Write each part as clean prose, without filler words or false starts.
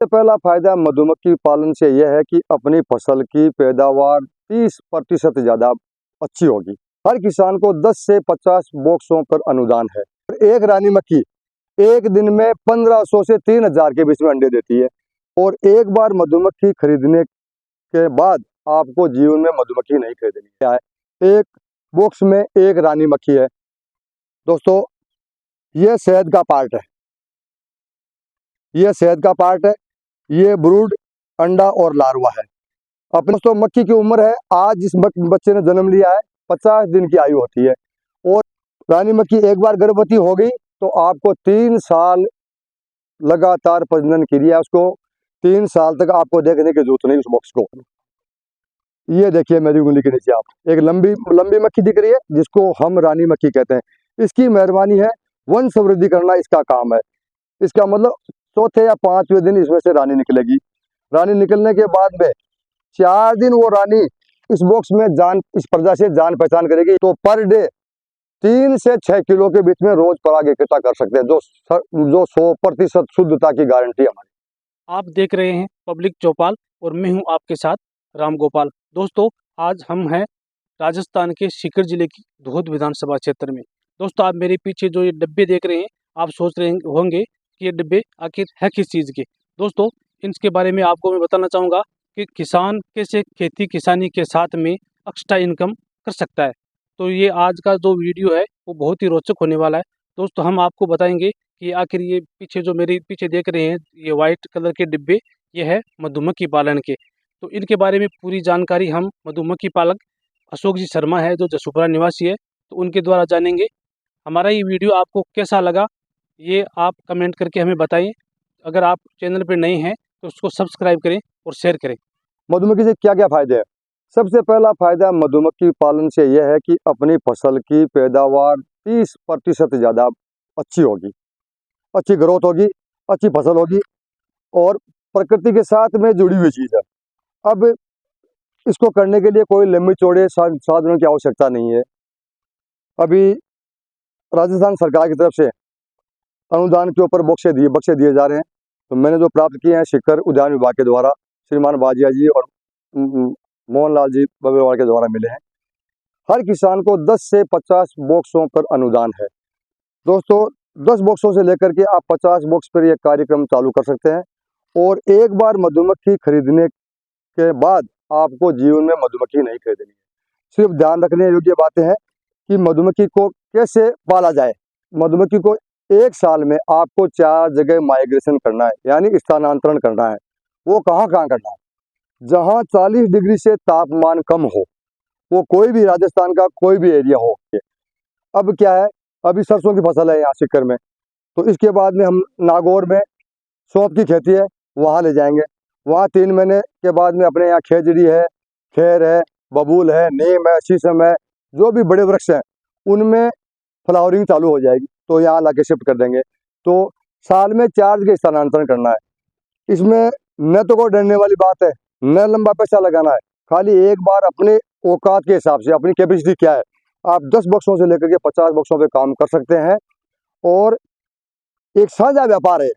सबसे पहला फायदा मधुमक्खी पालन से यह है कि अपनी फसल की पैदावार 30% ज़्यादा अच्छी होगी। हर किसान को 10 से 50 बॉक्सों पर अनुदान है। एक रानी मक्खी एक दिन में 1500 से 3000 के बीच में अंडे देती है और एक बार मधुमक्खी खरीदने के बाद आपको जीवन में मधुमक्खी नहीं खरीदनी है। एक बॉक्स में एक रानी मक्खी है। दोस्तों, ये शहद का पार्ट है, ये शहद का पार्ट है, ये ब्रूड, अंडा और लार्वा है। अपने दोस्तों, मक्खी की उम्र है, आज जिस बच्चे ने जन्म लिया है 50 दिन की आयु होती है और रानी मक्खी एक बार गर्भवती हो गई तो आपको 3 साल लगातार प्रजनन क्रिया है, उसको 3 साल तक आपको देखने की जरूरत नहीं उस बॉक्स को। ये देखिए मेरी उंगली के नीचे आप एक लंबी लंबी मक्खी दिख रही है जिसको हम रानी मक्खी कहते हैं। इसकी मेहरबानी है, वंश वृद्धि करना इसका काम है। इसका मतलब चौथे या 5वें दिन इसमें से रानी निकलेगी। रानी निकलने के बाद में 4 दिन वो रानी इस बॉक्स में इस प्रजा से जान पहचान करेगी। तो पर डे 3 से 6 किलो के बीच में रोज पराग इकट्ठा कर सकते हैं, जो 100% शुद्धता की गारंटी है हमारी। आप देख रहे हैं पब्लिक चौपाल और मैं हूं आपके साथ राम गोपाल। दोस्तों, आज हम हैं राजस्थान के सीकर जिले की धोद विधानसभा क्षेत्र में। दोस्तों, आप मेरे पीछे जो ये डब्बे देख रहे हैं, आप सोच रहे होंगे कि ये डब्बे आखिर है किस चीज़ के। दोस्तों, इनके बारे में आपको मैं बताना चाहूँगा कि किसान कैसे खेती किसानी के साथ में एक्स्ट्रा इनकम कर सकता है। तो ये आज का जो वीडियो है वो बहुत ही रोचक होने वाला है। दोस्तों, हम आपको बताएंगे कि आखिर ये पीछे जो मेरे पीछे देख रहे हैं, ये वाइट कलर के डिब्बे, ये है मधुमक्खी पालन के। तो इनके बारे में पूरी जानकारी हम मधुमक्खी पालक अशोक जी शर्मा है, जो जसूपुरा निवासी है, तो उनके द्वारा जानेंगे। हमारा ये वीडियो आपको कैसा लगा ये आप कमेंट करके हमें बताएं। अगर आप चैनल पर नए हैं तो उसको सब्सक्राइब करें और शेयर करें। मधुमक्खी से क्या क्या फायदे हैं? सबसे पहला फायदा मधुमक्खी पालन से यह है कि अपनी फसल की पैदावार 30% ज़्यादा अच्छी होगी, अच्छी ग्रोथ होगी, अच्छी फसल होगी और प्रकृति के साथ में जुड़ी हुई चीज़ है। अब इसको करने के लिए कोई लंबी चौड़े साधनों की आवश्यकता नहीं है। अभी राजस्थान सरकार की तरफ से अनुदान के ऊपर बक्से दिए जा रहे हैं। तो मैंने जो प्राप्त किए हैं सीकर उद्यान विभाग के द्वारा श्रीमान बाजिया जी और मोहनलाल जी बबेवाल के द्वारा मिले हैं। हर किसान को 10 से 50 बॉक्सों पर अनुदान है। दोस्तों, 10 बॉक्सों से लेकर के आप 50 बॉक्स पर यह कार्यक्रम चालू कर सकते हैं और एक बार मधुमक्खी खरीदने के बाद आपको जीवन में मधुमक्खी नहीं खरीदनी है। सिर्फ ध्यान रखने योग्य बातें हैं कि मधुमक्खी को कैसे पाला जाए। मधुमक्खी को 1 साल में आपको 4 जगह माइग्रेशन करना है, यानी स्थानांतरण करना है। वो कहाँ करना है? जहाँ 40 डिग्री से तापमान कम हो, वो कोई भी राजस्थान का कोई भी एरिया हो। अब क्या है, अभी सरसों की फसल है यहाँ सीकर में, तो इसके बाद में हम नागौर में सौंफ की खेती है, वहाँ ले जाएंगे। वहाँ 3 महीने के बाद में अपने यहाँ खेजड़ी है, खैर है, बबूल है, नीम है, शीशम है, जो भी बड़े वृक्ष हैं उनमें फ्लावरिंग चालू हो जाएगी, तो यहाँ ला के शिफ्ट कर देंगे। तो साल में 4 जगह स्थानांतरण करना है। इसमें न तो कोई डरने वाली बात है, न लंबा पैसा लगाना है। खाली एक बार अपने औकात के हिसाब से, अपनी कैपेसिटी क्या है, आप 10 बक्सों से लेकर के 50 बक्सों पे काम कर सकते हैं और एक साझा व्यापार है।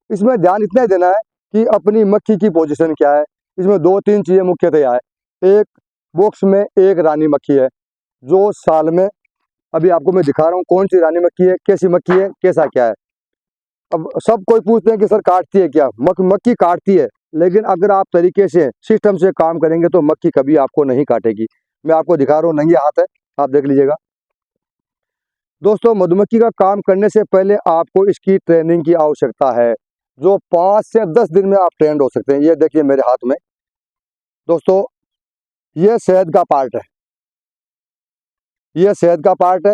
इसमें ध्यान इतना ही देना है कि अपनी मक्खी की पोजीशन क्या है। इसमें 2-3 चीज़ें मुख्यतः है। एक बॉक्स में एक रानी मक्खी है, जो साल में, अभी आपको मैं दिखा रहा हूँ कौन सी रानी मक्खी है, कैसी मक्खी है, कैसा क्या है। अब सब कोई पूछते हैं कि सर काटती है क्या? मक्खी काटती है, लेकिन अगर आप तरीके से सिस्टम से काम करेंगे तो मक्खी कभी आपको नहीं काटेगी। मैं आपको दिखा रहा हूँ, नंगे हाथ है, आप देख लीजिएगा। दोस्तों, मधुमक्खी का काम करने से पहले आपको इसकी ट्रेनिंग की आवश्यकता है, जो 5 से 10 दिन में आप ट्रेंड हो सकते हैं। ये देखिए मेरे हाथ में दोस्तों, ये शहद का पार्ट है, ये शहद का पार्ट है,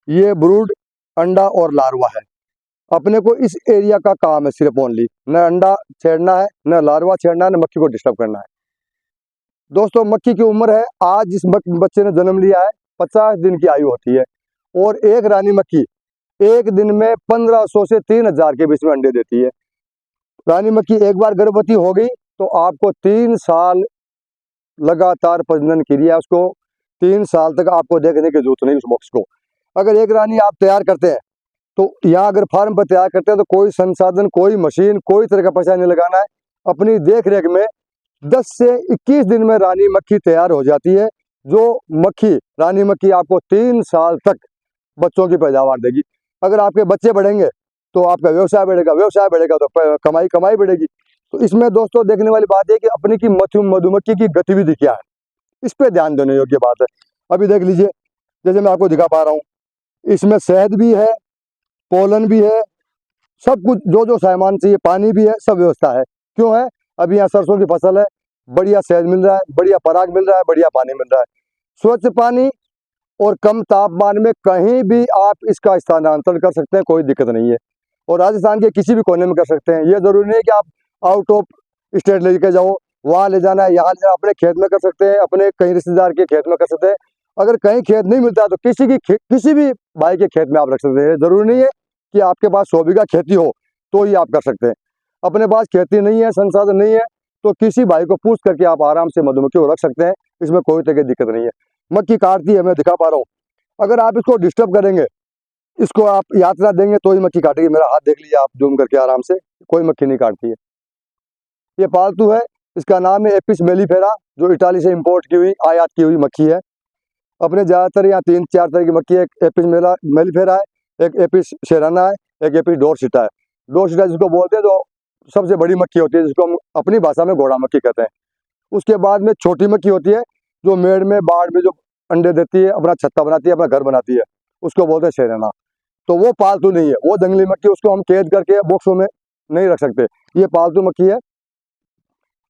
ये ब्रूड, अंडा और लार्वा है। अपने को इस एरिया का काम है सिर्फ ओनली, न अंडा छेड़ना है, न लार्वा छेड़ना है, न मक्खी को डिस्टर्ब करना है। दोस्तों, मक्खी की उम्र है, आज जिस बच्चे ने जन्म लिया है 50 दिन की आयु होती है और एक रानी मक्खी एक दिन में 1500 से 3000 के बीच में अंडे देती है। रानी मक्खी एक बार गर्भवती हो गई तो आपको 3 साल लगातार प्रजनन क्रिया, उसको 3 साल तक आपको देखने की जरूरत नहीं उस बॉक्स को। अगर एक रानी आप तैयार करते हैं तो यहाँ अगर फार्म पर तैयार करते हैं तो कोई संसाधन, कोई मशीन, कोई तरह का पैसा नहीं लगाना है। अपनी देख रेख में 10 से 21 दिन में रानी मक्खी तैयार हो जाती है। जो मक्खी, रानी मक्खी आपको 3 साल तक बच्चों की पैदावार देगी। अगर आपके बच्चे बढ़ेंगे तो आपका व्यवसाय बढ़ेगा, व्यवसाय बढ़ेगा तो कमाई बढ़ेगी। तो इसमें दोस्तों देखने वाली बात है कि अपनी की मधुमक्खी की गतिविधि क्या है, इस पे ध्यान देने योग्य बात है। अभी देख लीजिए, जैसे मैं आपको दिखा पा रहा हूँ, इसमें शहद भी है, पोलन भी है, सब कुछ जो सामान चाहिए, पानी भी है, सब व्यवस्था है। क्यों है? अभी यहाँ सरसों की फसल है, बढ़िया शहद मिल रहा है, बढ़िया पराग मिल रहा है, बढ़िया पानी मिल रहा है। स्वच्छ पानी और कम तापमान में कहीं भी आप इसका स्थानांतरण कर सकते हैं, कोई दिक्कत नहीं है। और राजस्थान के किसी भी कोने में कर सकते हैं। ये जरूरी नहीं है कि आप आउट ऑफ स्टेट लेके जाओ, वहाँ ले जाना है, यहाँ ले जाना, अपने खेत में कर सकते हैं, अपने कहीं रिश्तेदार के खेत में कर सकते हैं। अगर कहीं खेत नहीं मिलता है तो किसी भी भाई के खेत में आप रख सकते हैं। जरूरी नहीं है कि आपके पास 100 बीघा खेती हो तो ही आप कर सकते हैं। अपने पास खेती नहीं है, संसाधन नहीं है, तो किसी भाई को पूछ करके आप आराम से मधुमक्खी को रख सकते हैं। इसमें कोई तरह की दिक्कत नहीं है। मक्खी काटती है, मैं दिखा पा रहा हूँ। अगर आप इसको डिस्टर्ब करेंगे, इसको आप यात्रा देंगे तो ही मक्खी काटेगी। मेरा हाथ देख लीजिए आप जूम करके आराम से, कोई मक्खी नहीं काटती है। ये पालतू है, इसका नाम है एपिस मेलिफेरा, जो इटाली से इंपोर्ट की हुई, आयात की हुई मक्खी है। अपने ज़्यादातर यहाँ 3-4 तरह की मक्खी है। एक एपिस मेलिफेरा है, एक एपिस सेराना है, एक एपिस डोरसिटा है। डोरसिटा जिसको बोलते हैं, जो सबसे बड़ी मक्खी होती है, जिसको हम अपनी भाषा में घोड़ा मक्खी कहते हैं। उसके बाद में छोटी मक्खी होती है, जो मेड़ में, बाढ़ में जो अंडे देती है, अपना छत्ता बनाती है, अपना घर बनाती है, उसको बोलते हैं सेराना। तो वो पालतू नहीं है, वो जंगली मक्खी, उसको हम कैद करके बॉक्सों में नहीं रख सकते। ये पालतू मक्खी है।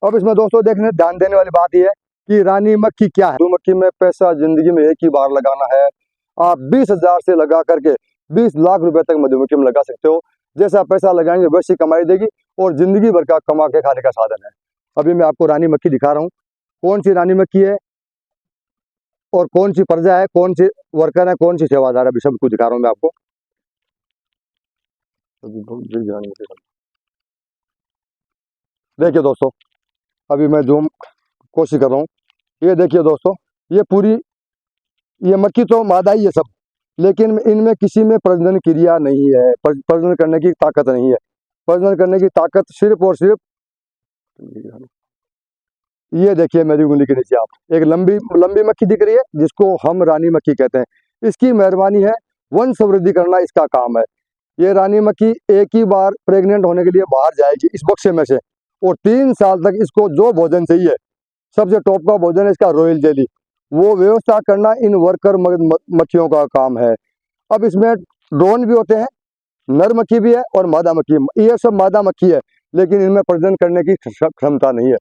अब इसमें दोस्तों ध्यान देने वाली बात यह है कि रानी मक्खी क्या है। मधुमक्खी में पैसा जिंदगी में एक ही बार लगाना है। आप 20,000 से लगा करके 20 लाख रुपए तक मधुमक्खी में लगा सकते हो। जैसा पैसा लगाएंगे वैसी कमाई देगी, और जिंदगी भर का कमा के खाने का साधन है। अभी मैं आपको रानी मक्खी दिखा रहा हूँ, कौन सी रानी मक्खी है और कौन सी प्रजा है, कौन सी वर्कर है, कौन सी सेवादार है, अभी सब कुछ दिखा रहा हूँ मैं आपको। देखिए दोस्तों, अभी मैं जूम कोशिश कर रहा हूँ। ये देखिए दोस्तों, ये मक्खी तो मादा ही है सब, लेकिन इनमें किसी में प्रजनन क्रिया नहीं है, प्रजनन करने की ताकत नहीं है। प्रजनन करने की ताकत सिर्फ और सिर्फ, ये देखिए मेरी उंगली के नीचे आप एक लंबी मक्खी दिख रही है, जिसको हम रानी मक्खी कहते हैं। इसकी मेहरबानी है, वंश वृद्धि करना इसका काम है। ये रानी मक्खी एक ही बार प्रेग्नेंट होने के लिए बाहर जाएगी इस बक्से में से, और 3 साल तक इसको जो भोजन चाहिए, सबसे टॉप का भोजन है इसका रॉयल जेली, वो व्यवस्था करना इन वर्कर मक्खियों का काम है। अब इसमें ड्रोन भी होते हैं, नर मक्खी भी है और मादा मक्खी। ये सब मादा मक्खी है, लेकिन इनमें प्रजनन करने की क्षमता नहीं है।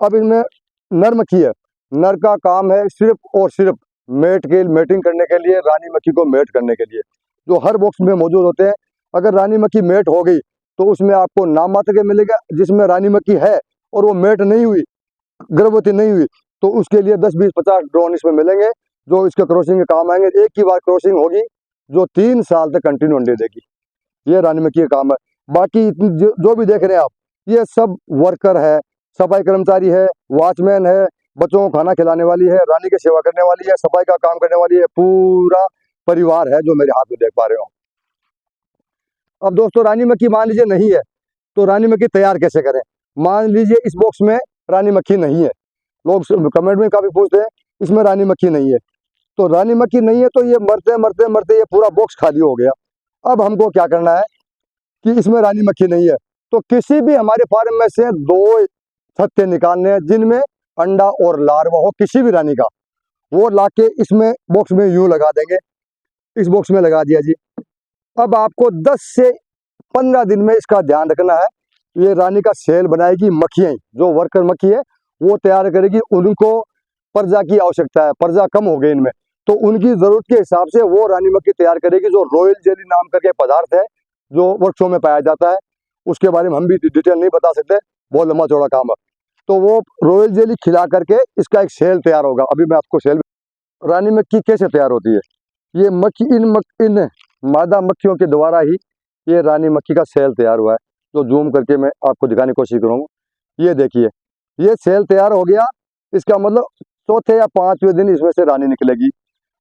अब इनमें नर मक्खी है, नर का काम है सिर्फ और सिर्फ मेटिंग करने के लिए, रानी मक्खी को मेट करने के लिए, जो हर बॉक्स में मौजूद होते हैं। अगर रानी मक्खी मेट हो गई तो उसमें आपको नाम मात्र के मिलेगा। जिसमें रानी मक्खी है और वो मेट नहीं हुई, गर्भवती नहीं हुई, तो उसके लिए 10, 20, 50 ड्रोन इसमें मिलेंगे, जो इसके क्रॉसिंग के काम आएंगे। एक ही बार क्रॉसिंग होगी जो 3 साल तक कंटिन्यू अंडे देगी। ये रानी मक्खी का काम है। बाकी जो भी देख रहे हैं आप, ये सब वर्कर है, सफाई कर्मचारी है, वॉचमैन है, बच्चों को खाना खिलाने वाली है, रानी की सेवा करने वाली है, सफाई का काम करने वाली है, पूरा परिवार है जो मेरे हाथ में देख पा रहे हो। अब दोस्तों, रानी मक्खी मान लीजिए नहीं है, तो रानी मक्खी तैयार कैसे करें। मान लीजिए इस बॉक्स में रानी मक्खी नहीं है, लोग कमेंट में काफी पूछते हैं इसमें रानी मक्खी नहीं है। तो रानी मक्खी नहीं है तो ये मरते मरते मरते ये पूरा बॉक्स खाली हो गया। अब हमको क्या करना है कि इसमें रानी मक्खी नहीं है, तो किसी भी हमारे फार्म में से 2 छत्ते निकालने हैं जिनमें अंडा और लार्वा हो किसी भी रानी का, वो लाके इसमें बॉक्स में यूं लगा देंगे। इस बॉक्स में लगा दिया जी। अब आपको 10 से 15 दिन में इसका ध्यान रखना है। ये रानी का सेल बनाएगी मक्खियाँ, जो वर्कर मक्खी है वो तैयार करेगी। उनको प्रजा की आवश्यकता है, प्रजा कम हो गई इनमें, तो उनकी जरूरत के हिसाब से वो रानी मक्खी तैयार करेगी, जो रॉयल जेली नाम करके पदार्थ है जो वृक्षों में पाया जाता है। उसके बारे में हम भी डिटेल नहीं बता सकते, बहुत लंबा चौड़ा काम है। तो वो रॉयल जेली खिला करके इसका एक सेल तैयार होगा। अभी मैं आपको सेल, रानी मक्खी कैसे तैयार होती है, ये मक्खी इन मादा मक्खियों के द्वारा ही ये रानी मक्खी का सेल तैयार हुआ है, जो जूम करके मैं आपको दिखाने की कोशिश करूँगा। ये देखिए, ये सेल तैयार हो गया। इसका मतलब चौथे या 5वें दिन इसमें से रानी निकलेगी।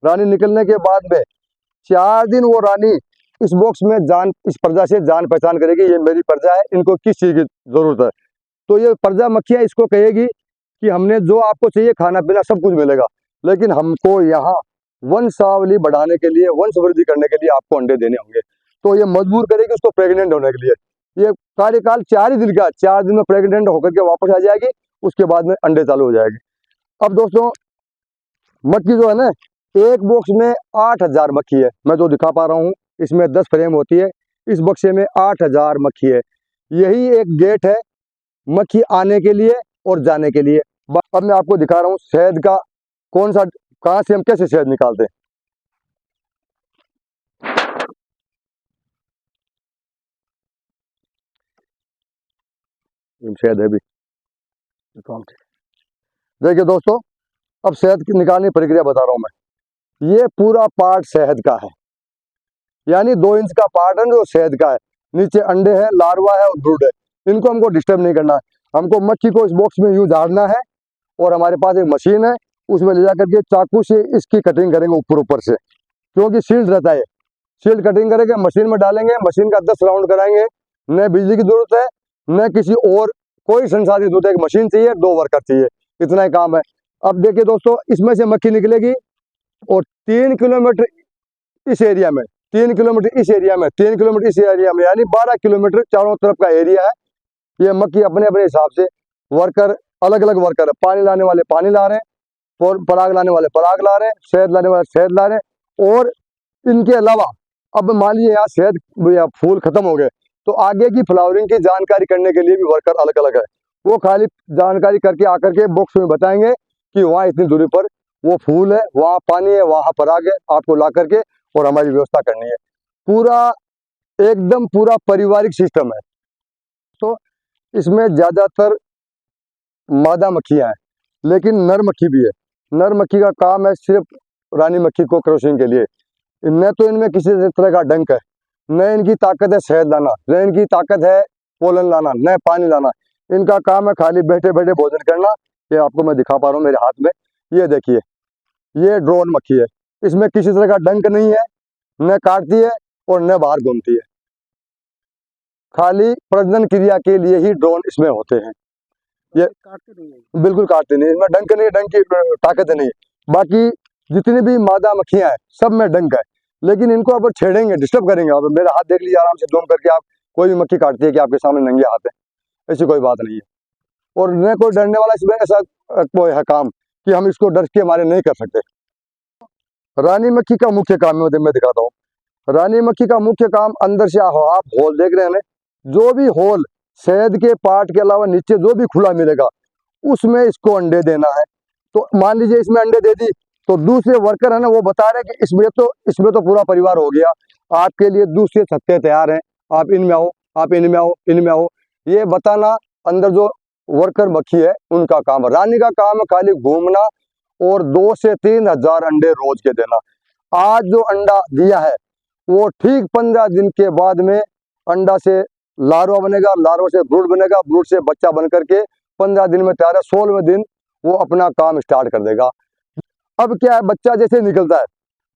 रानी निकलने के बाद में 4 दिन वो रानी इस बॉक्स में इस प्रजा से जान पहचान करेगी, ये मेरी प्रजा है, इनको किस चीज़ की जरूरत है। तो ये प्रजा मक्खियाँ इसको कहेगी कि हमने जो आपको चाहिए खाना पीना सब कुछ मिलेगा, लेकिन हमको यहाँ वंशावली बढ़ाने के लिए, वंश वृद्धि करने के लिए आपको अंडे देने होंगे। तो ये मजबूर करेगी उसको प्रेग्नेंट होने के लिए। ये कार्यकाल 4 ही दिन का, 4 दिन में प्रेग्नेंट होकर के वापस आ जाएगी, उसके बाद में अंडे चालू हो जाएगी। अब दोस्तों मक्खी जो है ना, एक बॉक्स में 8000 मक्खी है, मैं जो दिखा पा रहा हूँ इसमें 10 फ्रेम होती है, इस बक्से में 8000 मक्खी है। यही एक गेट है मक्खी आने के लिए और जाने के लिए। अब मैं आपको दिखा रहा हूँ शहद का कौन सा, कहाँ से हम कैसे शहद निकालते हैं। शहद है भी, देखिए दोस्तों, अब शहद की निकालने की प्रक्रिया बता रहा हूँ मैं। ये पूरा पार्ट शहद का है, यानी 2 इंच का पार्ट है जो शहद का है। नीचे अंडे हैं, लार्वा है और ब्रूड है। इनको हमको डिस्टर्ब नहीं करना है, हमको मक्खी को इस बॉक्स में यूं झाड़ना है, और हमारे पास एक मशीन है, उसमें ले जा करके चाकू से इसकी कटिंग करेंगे ऊपर से, क्योंकि सील्ड रहता है। सील्ड कटिंग करेंगे, मशीन में डालेंगे, मशीन का 10 राउंड कराएंगे। न बिजली की जरूरत है, न किसी और कोई संसाधन की जरूरत है। एक मशीन चाहिए, 2 वर्कर चाहिए, इतना ही काम है। अब देखिए दोस्तों, इसमें से मक्खी निकलेगी और 3 किलोमीटर इस एरिया में, 3 किलोमीटर इस एरिया में, 3 किलोमीटर इस एरिया में, यानी 12 किलोमीटर चारों तरफ का एरिया है। ये मक्खी अपने अपने हिसाब से वर्कर, अलग अलग वर्कर है। पानी लाने वाले पानी ला रहे हैं, पराग लाने वाले पराग ला रहे हैं, शहद लाने वाले शहद ला रहे हैं। और इनके अलावा अब मान लीजिए यहाँ शहद या फूल खत्म हो गए, तो आगे की फ्लावरिंग की जानकारी करने के लिए भी वर्कर अलग अलग है। वो खाली जानकारी करके आकर के बॉक्स में बताएंगे कि वहाँ इतनी दूरी पर वो फूल है, वहाँ पानी है, वहाँ पराग है, आपको ला करके और हमारी व्यवस्था करनी है। पूरा एकदम पूरा पारिवारिक सिस्टम है। तो इसमें ज़्यादातर मादा मक्खियाँ हैं, लेकिन नर मक्खी भी है। नर मक्खी का काम है सिर्फ रानी मक्खी को क्रॉसिंग के लिए। न तो इनमें किसी तरह का डंक है, न इनकी ताकत है शहद लाना, न इनकी ताकत है पोलन लाना, न पानी लाना। इनका काम है खाली बैठे बैठे भोजन करना। ये आपको मैं दिखा पा रहा हूँ मेरे हाथ में, ये देखिए, ये ड्रोन मक्खी है। इसमें किसी तरह का डंक नहीं है, न काटती है और न बाहर घूमती है। खाली प्रजनन क्रिया के लिए ही ड्रोन इसमें होते हैं। ये काटते नहीं है, बिल्कुल काटते नहीं, इसमें डंक नहीं, डंक की ताकत नहीं है। बाकी जितनी भी मादा मक्खियां हैं सब में डंक है, लेकिन इनको अब छेड़ेंगे, डिस्टर्ब करेंगे। अब मेरा हाथ देख लीजिए आराम से जूम करके, आप कोई भी मक्खी काटती है कि आपके सामने नंगे हाथ है, ऐसी कोई बात नहीं है। और न कोई डरने वाला इसमें ऐसा कोई है काम कि हम इसको डर के हमारे नहीं कर सकते। रानी मक्खी का मुख्य काम मैं दिखाता हूँ। रानी मक्खी का मुख्य काम, अंदर से आप होल देख रहे हैं ना, जो भी होल शहद के पार्ट के अलावा नीचे जो भी खुला मिलेगा उसमें इसको अंडे देना है। तो मान लीजिए इसमें अंडे दे दी, तो दूसरे वर्कर है ना, वो बता रहे हैं कि इसमें तो पूरा परिवार हो गया, आपके लिए दूसरे छत्ते तैयार हैं, आप इनमें आओ, आप इनमें आओ, इनमें आओ। ये बताना अंदर जो वर्कर मक्खी है उनका काम है। रानी का काम है खाली घूमना और 2 से 3 हजार अंडे रोज के देना। आज जो अंडा दिया है वो ठीक 15 दिन के बाद में अंडा से लार्वा बनेगा, लार्वा से ब्रूड बनेगा, ब्रूड से बच्चा बन करके 15 दिन में तैयार है। 16वें दिन वो अपना काम स्टार्ट कर देगा। अब क्या है, बच्चा जैसे निकलता है,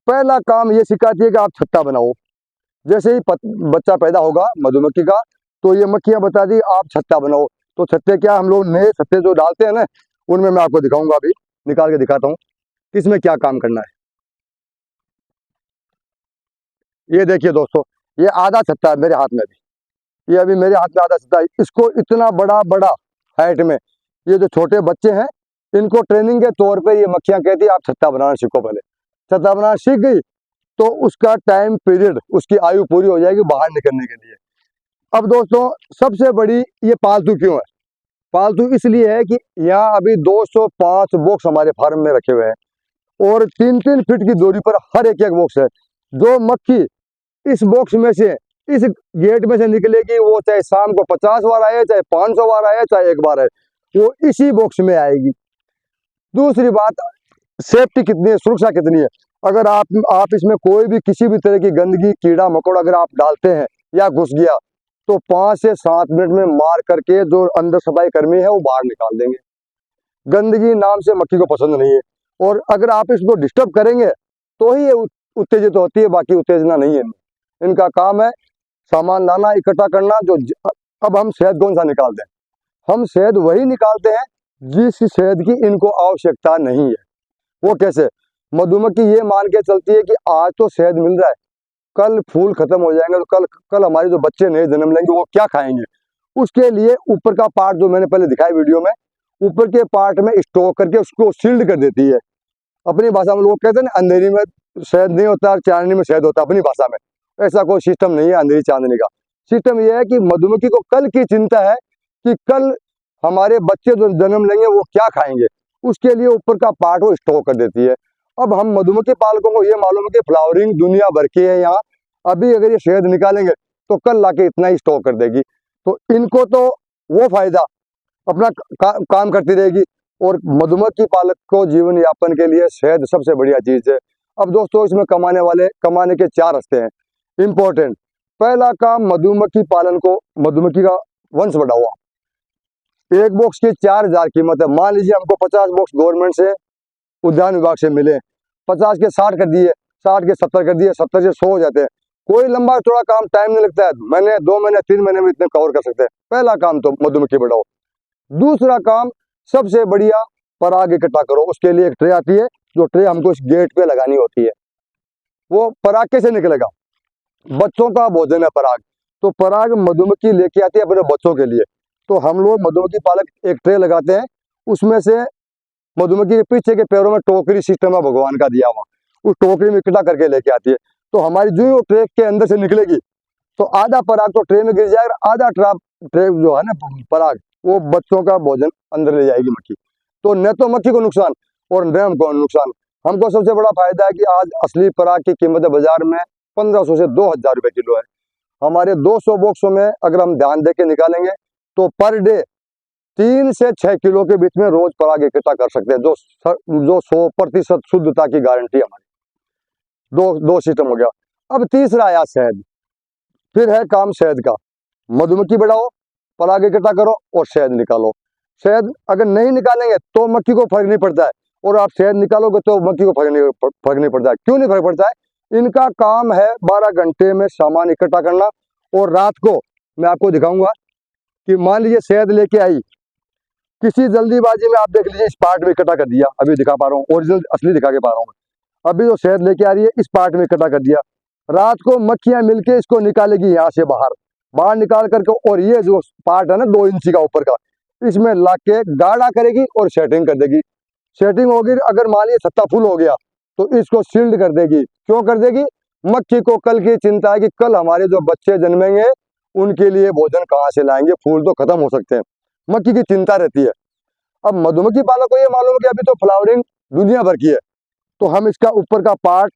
पहला काम ये सिखाती है कि आप छत्ता बनाओ। जैसे ही बच्चा पैदा होगा मधुमक्खी का, तो ये मक्खियां बता दी आप छत्ता बनाओ। तो छत्ते क्या, हम लोग नए छत्ते जो डालते हैं ना, उनमें मैं आपको दिखाऊंगा, अभी निकाल के दिखाता हूँ किसमें क्या काम करना है। ये देखिए दोस्तों, ये आधा छत्ता है मेरे हाथ में भी, ये अभी मेरे हाथ में आधा छत्ता है। इसको इतना बड़ा बड़ा हाइट में, ये जो छोटे बच्चे हैं इनको ट्रेनिंग के तौर पे ये मक्खियां कहती है आप छत्ता बनाना सीखो। पहले छत्ता बनाना सीख गई तो उसका टाइम पीरियड, उसकी आयु पूरी हो जाएगी बाहर निकलने के लिए। अब दोस्तों सबसे बड़ी, ये पालतू क्यों है? पालतू इसलिए है कि यहाँ अभी 205 बॉक्स हमारे फार्म में रखे हुए हैं और 3-3 फीट की दूरी पर हर एक बॉक्स है। जो मक्खी इस बॉक्स में से, इस गेट में से निकलेगी, वो चाहे शाम को 50 बार आए, चाहे 500 बार आए, चाहे 1 बार आए, वो इसी बॉक्स में आएगी। दूसरी बात, सेफ्टी कितनी है, सुरक्षा कितनी है। अगर आप इसमें कोई भी किसी भी तरह की गंदगी, कीड़ा मकोड़ा अगर आप डालते हैं या घुस गया, तो 5 से 7 मिनट में मार करके जो अंदर सफाई कर्मी है वो बाहर निकाल देंगे। गंदगी नाम से मक्खी को पसंद नहीं है, और अगर आप इसको डिस्टर्ब करेंगे तो ही ये उत्तेजित होती है, बाकी उत्तेजना नहीं है। इनका काम है सामान लाना, इकट्ठा करना। अब हम शहद कौन सा निकालते हैं? हम शहद वही निकालते हैं जिस शहद की इनको आवश्यकता नहीं है। वो कैसे? मधुमक्खी ये मान के चलती है कि आज तो शहद मिल रहा है, कल फूल खत्म हो जाएंगे, तो कल हमारे जो बच्चे नए जन्म लेंगे वो क्या खाएंगे? उसके लिए ऊपर का पार्ट जो मैंने पहले दिखाया वीडियो में, ऊपर के पार्ट में स्टोक करके उसको सील्ड कर देती है। अपनी भाषा में लोग कहते हैं ना, अंधेरी में शहद नहीं होता, चांदनी में शहद होता। अपनी भाषा में ऐसा कोई सिस्टम नहीं है अंधेरी चांदनी का। सिस्टम यह है कि मधुमक्खी को कल की चिंता है कि कल हमारे बच्चे जो जन्म लेंगे वो क्या खाएंगे, उसके लिए ऊपर का पार्ट वो स्टोक कर देती है। अब हम मधुमक्खी पालकों को ये मालूम है कि फ्लावरिंग दुनिया भर की है यहाँ, अभी अगर ये शहद निकालेंगे तो कल लाके इतना ही स्टोक कर देगी। तो इनको तो वो फायदा, अपना काम करती रहेगी, और मधुमक्खी पालक को जीवन यापन के लिए शहद सबसे बढ़िया चीज है। अब दोस्तों, इसमें कमाने के 4 रास्ते हैं इंपॉर्टेंट। पहला काम, मधुमक्खी पालन को, मधुमक्खी का वंश बढ़ाओ। एक बॉक्स की 4000 कीमत है। मान लीजिए हमको 50 बॉक्स गवर्नमेंट से, उद्यान विभाग से मिले, 50 के 60 कर दिए, 60 के 70 कर दिए, 70 से 100 हो जाते हैं। कोई लंबा चौड़ा काम, टाइम नहीं लगता है, महीने 2 महीने 3 महीने में इतने कवर कर सकते हैं। पहला काम तो मधुमक्खी बढ़ाओ। दूसरा काम सबसे बढ़िया, पराग इकट्ठा करो। उसके लिए एक ट्रे आती है, जो ट्रे हमको इस गेट पे लगानी होती है। वो पराग कैसे निकलेगा? बच्चों का भोजन है पराग, तो पराग मधुमक्खी लेके आती है अपने बच्चों के लिए। तो हम लोग मधुमक्खी पालक एक ट्रे लगाते हैं, उसमें से मधुमक्खी के पीछे के पैरों में टोकरी सिस्टम है भगवान का दिया हुआ, उस टोकरी में इकट्ठा करके लेके आती है। तो हमारी जो ही वो ट्रे के अंदर से निकलेगी तो आधा पराग तो ट्रे में गिर जाएगा, आधा ट्रे जो है ना पराग, वो बच्चों का भोजन अंदर ले जाएगी मक्खी। तो न तो मक्खी को नुकसान और न हमको नुकसान। हमको सबसे बड़ा फायदा है कि आज असली पराग की कीमत बाजार में 1500 से 2000 रुपए किलो है। हमारे 200 बॉक्सों में अगर हम ध्यान दे के निकालेंगे तो पर डे 3 से 6 किलो के बीच में रोज पराग इकट्ठा कर सकते हैं, जो 100% शुद्धता की गारंटी है हमारी। दो सिस्टम हो गया। अब तीसरा आया शहद। फिर है काम शहद का। मधुमक्खी बढ़ाओ, पराग इकट्ठा करो और शहद निकालो। शहद अगर नहीं निकालेंगे तो मक्खी को फर्क नहीं पड़ता है, और आप शहद निकालोगे तो मक्खी को फर्क नहीं पड़ता है। क्यों नहीं फर्क पड़ता है? इनका काम है 12 घंटे में सामान इकट्ठा करना, और रात को मैं आपको दिखाऊंगा कि मान लीजिए शहद लेके आई, किसी जल्दीबाजी में आप देख लीजिए इस पार्ट में इकट्ठा कर दिया, अभी दिखा पा रहा हूँ, ओरिजिनल असली दिखा के पा रहा हूँ। अभी जो शहद लेके आ रही है इस पार्ट में इकट्ठा कर दिया, रात को मक्खियां मिलके इसको निकालेगी यहाँ से बाहर निकाल करके, और ये जो पार्ट है ना 2 इंची का ऊपर का, इसमें ला के गाढ़ा करेगी और सेटिंग कर देगी। सेटिंग होगी, अगर मान लीजिए छत्ता फुल हो गया तो इसको सील्ड कर देगी। क्यों कर देगी? मक्खी को कल की चिंता है कि कल हमारे जो बच्चे जन्मेंगे उनके लिए भोजन कहाँ से लाएंगे, फूल तो खत्म हो सकते हैं, मक्खी की चिंता रहती है। अब मधुमक्खी पालक को ये मालूम है कि अभी तो फ्लावरिंग दुनिया भर की है, तो हम इसका ऊपर का पार्ट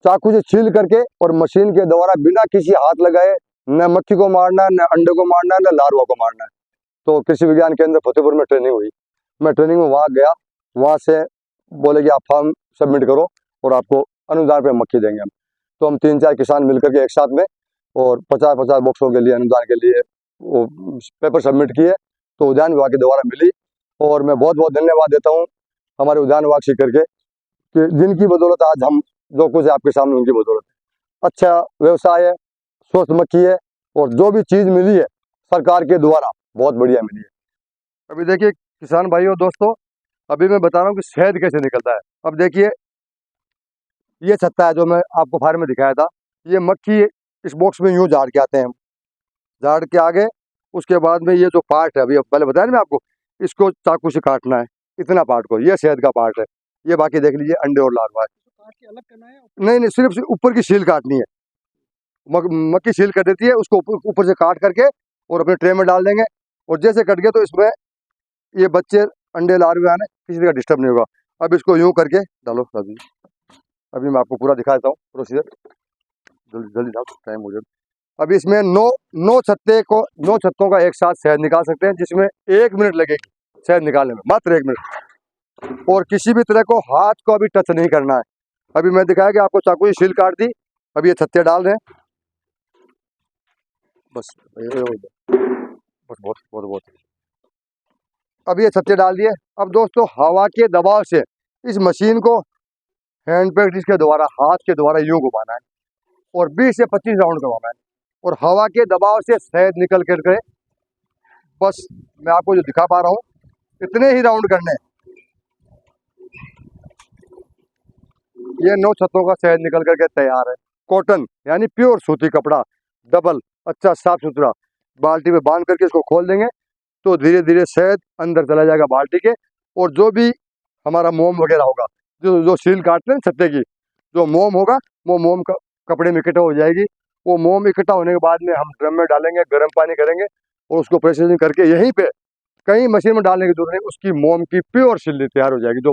चाकू से छील करके और मशीन के द्वारा बिना किसी हाथ लगाए, न मक्खी को मारना, न अंडे को मारना, न लार्वा को मारना है। तो कृषि विज्ञान केंद्र फतेहपुर में ट्रेनिंग हुई, मैं ट्रेनिंग में वहाँ गया, वहाँ से बोले कि आप फॉर्म सबमिट करो और आपको अनुदान पे मक्खी देंगे हम। तो हम 3-4 किसान मिलकर के एक साथ में, और 50-50 बॉक्सों के लिए अनुदान के लिए वो पेपर सबमिट किए, तो उद्यान विभाग के द्वारा मिली। और मैं बहुत बहुत धन्यवाद देता हूँ हमारे उद्यान विभाग से करके, कि जिनकी बदौलत आज हम जो कुछ है आपके सामने, उनकी बदौलत अच्छा व्यवसाय है, स्वस्थ मक्खी है, और जो भी चीज़ मिली है सरकार के द्वारा बहुत बढ़िया मिली है। अभी देखिए किसान भाइयों दोस्तों, अभी मैं बता रहा हूँ कि शहद कैसे निकलता है। अब देखिए ये छत्ता है जो मैं आपको फार्म में दिखाया था, ये मक्खी इस बॉक्स में यूं झाड़ के आते हैं हम, झाड़ के आगे उसके बाद में ये जो पार्ट है, अभी पहले बताया ना आपको, इसको चाकू से काटना है, इतना पार्ट को, ये शहद का पार्ट है। ये बाकी देख लीजिए अंडे और लार्वा है। अलग करना है? नहीं, सिर्फ ऊपर की सील काटनी है। मक्खी सील कर देती है, उसको ऊपर से काट करके और अपने ट्रे में डाल देंगे, और जैसे कट गया तो इसमें ये बच्चे अंडे लार्वे आने, किसी तरह डिस्टर्ब नहीं होगा। अब इसको यूं करके डालो। अभी मैं आपको पूरा दिखा देता हूँ प्रोसीजर, जल्दी जल्दी डालो, टाइम हो जाए। अब इसमें 9 छत्तों का एक साथ शहद निकाल सकते हैं, जिसमें 1 मिनट लगेगी शहद निकालने में, मात्र 1 मिनट। और किसी भी तरह को हाथ को अभी टच नहीं करना है। अभी मैं दिखाया कि आपको चाकू की सील काट दी, अब ये छत्ते डाल रहे हैं, बस बहुत बहुत बहुत। अब ये छत्ते डाल दिए। अब दोस्तों हवा के दबाव से इस मशीन को हैंड पैक के द्वारा, हाथ के द्वारा यूं घुमाना है, और 20 से 25 राउंड करवाना है। और हवा के दबाव से शहद निकल करके, बस मैं आपको जो दिखा पा रहा हूँ इतने ही राउंड करने हैं। ये 9 छत्तों का शहद निकल करके तैयार है। कॉटन यानी प्योर सूती कपड़ा, डबल, अच्छा साफ सुथरा, बाल्टी में बांध करके इसको खोल देंगे तो धीरे धीरे शहद अंदर चला जाएगा बाल्टी के। और जो भी हमारा मोम वगैरह होगा, जो सील काटते हैं छत्ते की, जो मोम होगा वो मोम का कपड़े में इकट्ठा हो जाएगी। वो मोम इकट्ठा होने के बाद में हम ड्रम में डालेंगे, गर्म पानी करेंगे और उसको प्रेशरिंग करके यहीं पे, कहीं मशीन में डालने की जरूरत नहीं, उसकी मोम की प्योर सिल्ली तैयार हो जाएगी। जो